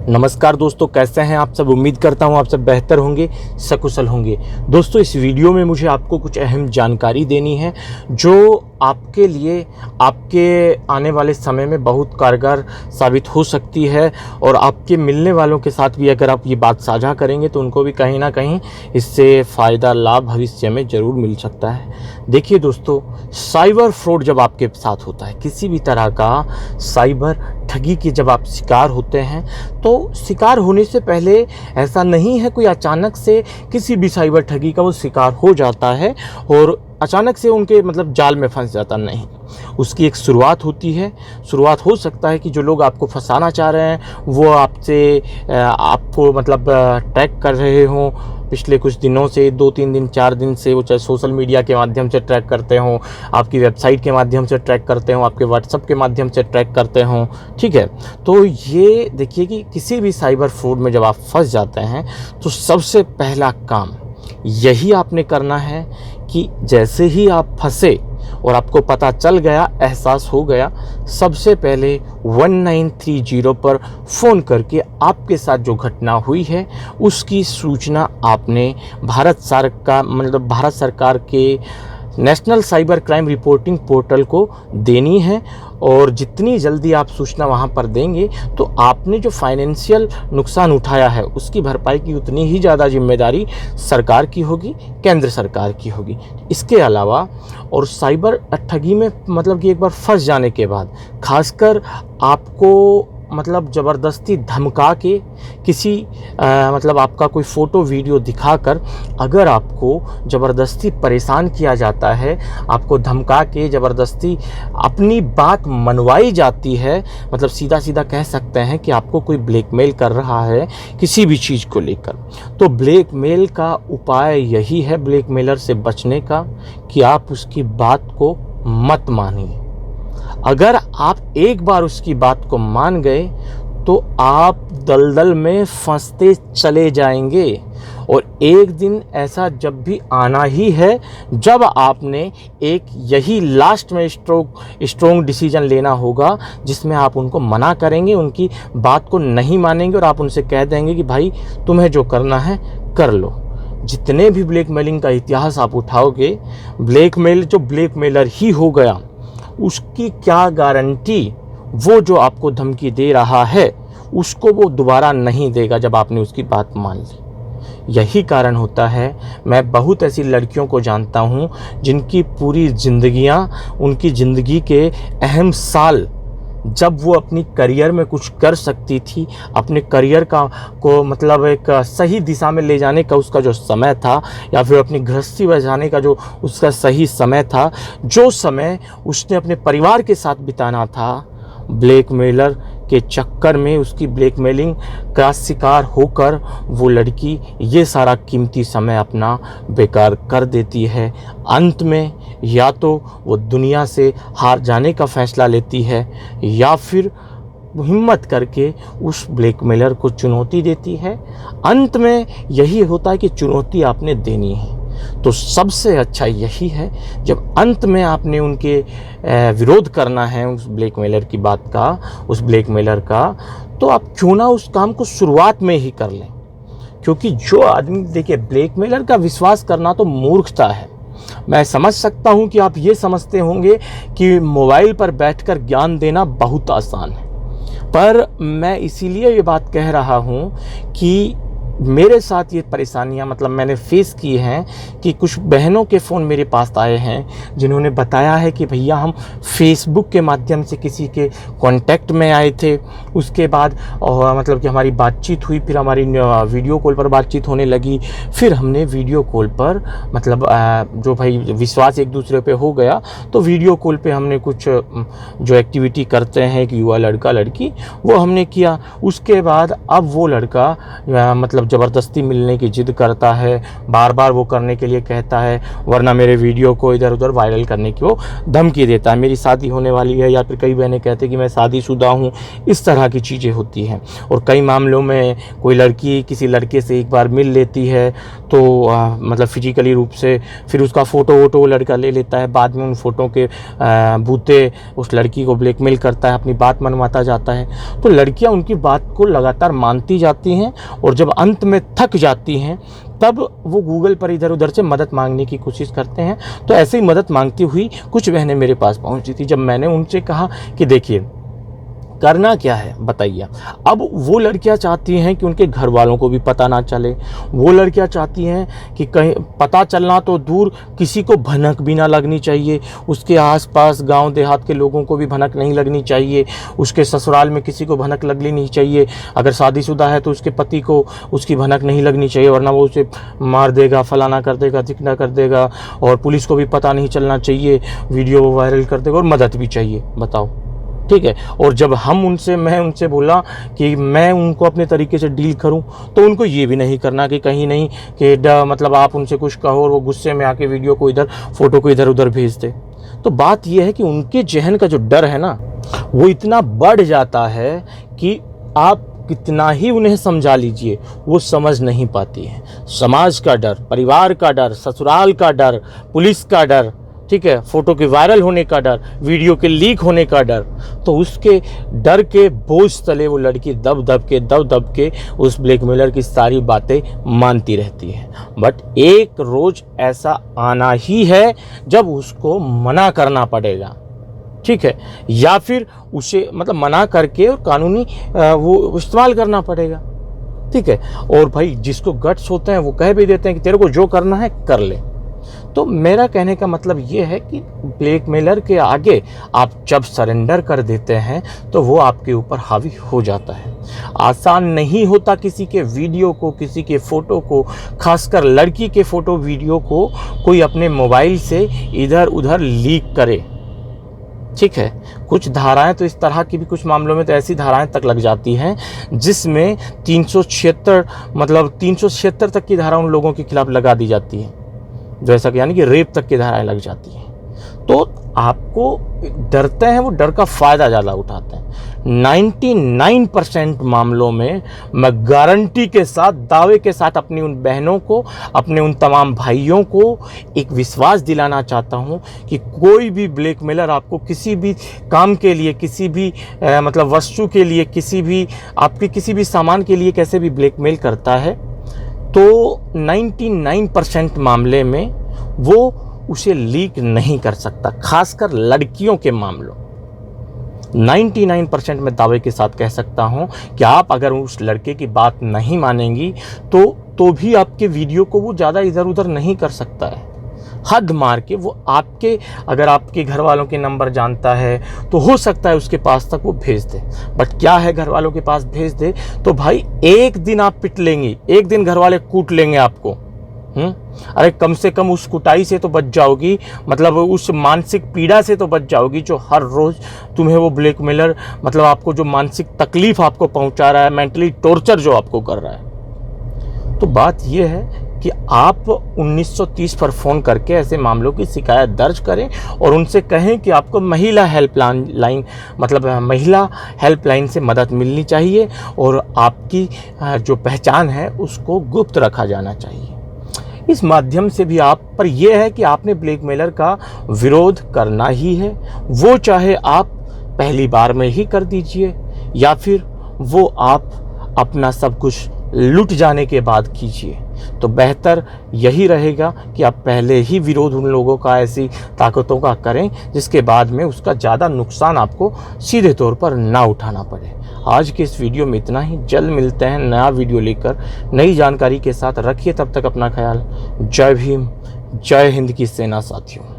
नमस्कार दोस्तों, कैसे हैं आप सब। उम्मीद करता हूं आप सब बेहतर होंगे, सकुशल होंगे। दोस्तों, इस वीडियो में मुझे आपको कुछ अहम जानकारी देनी है जो आपके लिए आपके आने वाले समय में बहुत कारगर साबित हो सकती है और आपके मिलने वालों के साथ भी अगर आप ये बात साझा करेंगे तो उनको भी कहीं ना कहीं इससे फ़ायदा लाभ भविष्य में ज़रूर मिल सकता है। देखिए दोस्तों, साइबर फ्रॉड जब आपके साथ होता है, किसी भी तरह का साइबर ठगी के जब आप शिकार होते हैं, तो शिकार होने से पहले ऐसा नहीं है कोई अचानक से किसी भी साइबर ठगी का वो शिकार हो जाता है और अचानक से उनके जाल में फंस जाता नहीं। उसकी एक शुरुआत होती है। शुरुआत हो सकता है कि जो लोग आपको फंसाना चाह रहे हैं वो आपको ट्रैक कर रहे हों पिछले कुछ दिनों से, 2-3 दिन 4 दिन से। वो चाहे सोशल मीडिया के माध्यम से ट्रैक करते हों, आपकी वेबसाइट के माध्यम से ट्रैक करते हों, आपके व्हाट्सएप के माध्यम से ट्रैक करते हों, ठीक है। तो ये देखिए कि किसी भी साइबर फ्रॉड में जब आप फंस जाते हैं तो सबसे पहला काम यही आपने करना है कि जैसे ही आप फंसे और आपको पता चल गया, एहसास हो गया, सबसे पहले 1930 पर फ़ोन करके आपके साथ जो घटना हुई है उसकी सूचना आपने भारत सरकार के national cyber crime reporting portal को देनी है। और जितनी जल्दी आप सूचना वहाँ पर देंगे तो आपने जो फाइनेंशियल नुकसान उठाया है उसकी भरपाई की उतनी ही ज़्यादा जिम्मेदारी सरकार की होगी, केंद्र सरकार की होगी। इसके अलावा और साइबर ठगी में कि एक बार फंस जाने के बाद खासकर आपको ज़बरदस्ती धमका के किसी आपका कोई फ़ोटो वीडियो दिखाकर अगर आपको ज़बरदस्ती परेशान किया जाता है, आपको धमका के ज़बरदस्ती अपनी बात मनवाई जाती है, सीधा सीधा कह सकते हैं कि आपको कोई ब्लैकमेल कर रहा है किसी भी चीज़ को लेकर, तो ब्लैकमेल का उपाय यही है ब्लैकमेलर से बचने का कि आप उसकी बात को मत मानिए। अगर आप एक बार उसकी बात को मान गए तो आप दलदल में फंसते चले जाएंगे और एक दिन ऐसा जब भी आना ही है जब आपने एक यही लास्ट में स्ट्रॉन्ग डिसीजन लेना होगा जिसमें आप उनको मना करेंगे, उनकी बात को नहीं मानेंगे और आप उनसे कह देंगे कि भाई तुम्हें जो करना है कर लो। जितने भी ब्लैकमेलिंग का इतिहास आप उठाओगे, ब्लैकमेलर ही हो गया, उसकी क्या गारंटी वो जो आपको धमकी दे रहा है उसको वो दोबारा नहीं देगा जब आपने उसकी बात मान ली। यही कारण होता है, मैं बहुत ऐसी लड़कियों को जानता हूँ जिनकी पूरी उनकी ज़िंदगी के अहम साल जब वो अपनी करियर में कुछ कर सकती थी, अपने करियर को एक सही दिशा में ले जाने का उसका जो समय था या फिर अपनी गृहस्थी बचाने का जो उसका सही समय था, जो समय उसने अपने परिवार के साथ बिताना था, ब्लैकमेलर के चक्कर में उसकी ब्लैकमेलिंग का शिकार होकर वो लड़की ये सारा कीमती समय अपना बेकार कर देती है। अंत में या तो वो दुनिया से हार जाने का फैसला लेती है या फिर हिम्मत करके उस ब्लैकमेलर को चुनौती देती है। अंत में यही होता है कि चुनौती आपने देनी है, तो सबसे अच्छा यही है जब अंत में आपने उनके विरोध करना है उस ब्लैकमेलर की बात का, उस ब्लैकमेलर का, तो आप क्यों ना उस काम को शुरुआत में ही कर लें। क्योंकि जो आदमी, देखिए, ब्लैकमेलर का विश्वास करना तो मूर्खता है। मैं समझ सकता हूं कि आप ये समझते होंगे कि मोबाइल पर बैठकर ज्ञान देना बहुत आसान है, पर मैं इसीलिए ये बात कह रहा हूं कि मेरे साथ ये परेशानियाँ मैंने फेस की हैं कि कुछ बहनों के फ़ोन मेरे पास आए हैं जिन्होंने बताया है कि भैया हम फेसबुक के माध्यम से किसी के कांटेक्ट में आए थे, उसके बाद कि हमारी बातचीत हुई, फिर हमारी वीडियो कॉल पर बातचीत होने लगी, फिर हमने वीडियो कॉल पर जो भाई विश्वास एक दूसरे पे हो गया तो वीडियो कॉल पे हमने कुछ जो एक्टिविटी करते हैं कि युवा लड़का लड़की वो हमने किया। उसके बाद अब वो लड़का ज़बरदस्ती मिलने की जिद करता है, बार बार वो करने के लिए कहता है, वरना मेरे वीडियो को इधर उधर वायरल करने की वो धमकी देता है। मेरी शादी होने वाली है, या फिर कई बहनें कहते हैं कि मैं शादीशुदा हूँ, इस तरह की चीज़ें होती हैं। और कई मामलों में कोई लड़की किसी लड़के से एक बार मिल लेती है तो मतलब फिजिकली रूप से, फिर उसका फ़ोटो वोटो लड़का ले लेता है, बाद में उन फ़ोटो के बूते उस लड़की को ब्लैकमेल करता है, अपनी बात मनवाता जाता है। तो लड़कियां उनकी बात को लगातार मानती जाती हैं, और जब अंत में थक जाती हैं तब वो गूगल पर इधर उधर से मदद मांगने की कोशिश करते हैं। तो ऐसे ही मदद मांगती हुई कुछ बहनें मेरे पास पहुंची थी। जब मैंने उनसे कहा कि देखिए करना क्या है बताइए। अब वो लड़कियां चाहती हैं कि उनके घर वालों को भी पता ना चले, वो लड़कियां चाहती हैं कि कहीं पता चलना तो दूर, किसी को भनक भी ना लगनी चाहिए, उसके आसपास गांव देहात के लोगों को भी भनक नहीं लगनी चाहिए, उसके ससुराल में किसी को भनक लगनी नहीं चाहिए, अगर शादीशुदा है तो उसके पति को उसकी भनक नहीं लगनी चाहिए, वरना वो उसे मार देगा, फलाना कर देगा, चिकना कर देगा, और पुलिस को भी पता नहीं चलना चाहिए, वीडियो वायरल कर देगा, और मदद भी चाहिए। बताओ, ठीक है। और जब मैं उनसे बोला कि मैं उनको अपने तरीके से डील करूं, तो उनको ये भी नहीं करना कि कहीं नहीं कि मतलब आप उनसे कुछ कहो और वो गुस्से में आके वीडियो को इधर, फोटो को इधर उधर भेज दे। तो बात ये है कि उनके जहन का जो डर है ना, वो इतना बढ़ जाता है कि आप कितना ही उन्हें समझा लीजिए वो समझ नहीं पाती है। समाज का डर, परिवार का डर, ससुराल का डर, पुलिस का डर, ठीक है, फोटो के वायरल होने का डर, वीडियो के लीक होने का डर, तो उसके डर के बोझ तले वो लड़की दब दब के उस ब्लैकमेलर की सारी बातें मानती रहती है। बट एक रोज ऐसा आना ही है जब उसको मना करना पड़ेगा, ठीक है, या फिर उसे मतलब मना करके और कानूनी वो इस्तेमाल करना पड़ेगा, ठीक है। और भाई जिसको गट्स होते हैं वो कह भी देते हैं कि तेरे को जो करना है कर ले। तो मेरा कहने का मतलब ये है कि ब्लैकमेलर के आगे आप जब सरेंडर कर देते हैं तो वो आपके ऊपर हावी हो जाता है। आसान नहीं होता किसी के वीडियो को, किसी के फ़ोटो को, खासकर लड़की के फ़ोटो वीडियो को कोई अपने मोबाइल से इधर उधर लीक करे, ठीक है। कुछ धाराएं तो इस तरह की भी, कुछ मामलों में तो ऐसी धाराएं तक लग जाती हैं जिसमें 376 तक की धारा उन लोगों के खिलाफ लगा दी जाती है, जैसा कि यानी कि रेप तक की धाराएं लग जाती हैं। तो आपको डरते हैं, वो डर का फ़ायदा ज़्यादा उठाते हैं। 99% मामलों में मैं गारंटी के साथ, दावे के साथ अपनी उन बहनों को, अपने उन तमाम भाइयों को एक विश्वास दिलाना चाहता हूं कि कोई भी ब्लैकमेलर आपको किसी भी काम के लिए, किसी भी मतलब वस्तु के लिए, किसी भी आपके किसी भी सामान के लिए कैसे भी ब्लैकमेल करता है, तो 99% मामले में वो उसे लीक नहीं कर सकता। खासकर लड़कियों के मामलों 99% में दावे के साथ कह सकता हूं कि आप अगर उस लड़के की बात नहीं मानेंगी तो भी आपके वीडियो को वो ज़्यादा इधर उधर नहीं कर सकता है। हद मार के वो आपके, अगर आपके घर वालों के नंबर जानता है तो हो सकता है उसके पास तक वो भेज दे। बट क्या है, घर वालों के पास भेज दे तो भाई एक दिन आप पिट लेंगी, एक दिन घर वाले कूट लेंगे आपको। अरे कम से कम उस कुटाई से तो बच जाओगी, मतलब उस मानसिक पीड़ा से तो बच जाओगी जो हर रोज़ तुम्हें वो ब्लैकमेलर, मतलब आपको जो मानसिक तकलीफ आपको पहुंचा रहा है, मेंटली टॉर्चर जो आपको कर रहा है। तो बात यह है कि आप 1930 पर फ़ोन करके ऐसे मामलों की शिकायत दर्ज करें और उनसे कहें कि आपको महिला हेल्पलाइन, मतलब महिला हेल्पलाइन से मदद मिलनी चाहिए और आपकी जो पहचान है उसको गुप्त रखा जाना चाहिए। इस माध्यम से भी आप पर यह है कि आपने ब्लैकमेलर का विरोध करना ही है, वो चाहे आप पहली बार में ही कर दीजिए या फिर वो आप अपना सब कुछ लुट जाने के बाद कीजिए। तो बेहतर यही रहेगा कि आप पहले ही विरोध उन लोगों का, ऐसी ताकतों का करें जिसके बाद में उसका ज़्यादा नुकसान आपको सीधे तौर पर ना उठाना पड़े। आज के इस वीडियो में इतना ही। जल्द मिलते हैं नया वीडियो लेकर, नई जानकारी के साथ। रखिए तब तक अपना ख्याल। जय भीम, जय हिंद की सेना साथियों।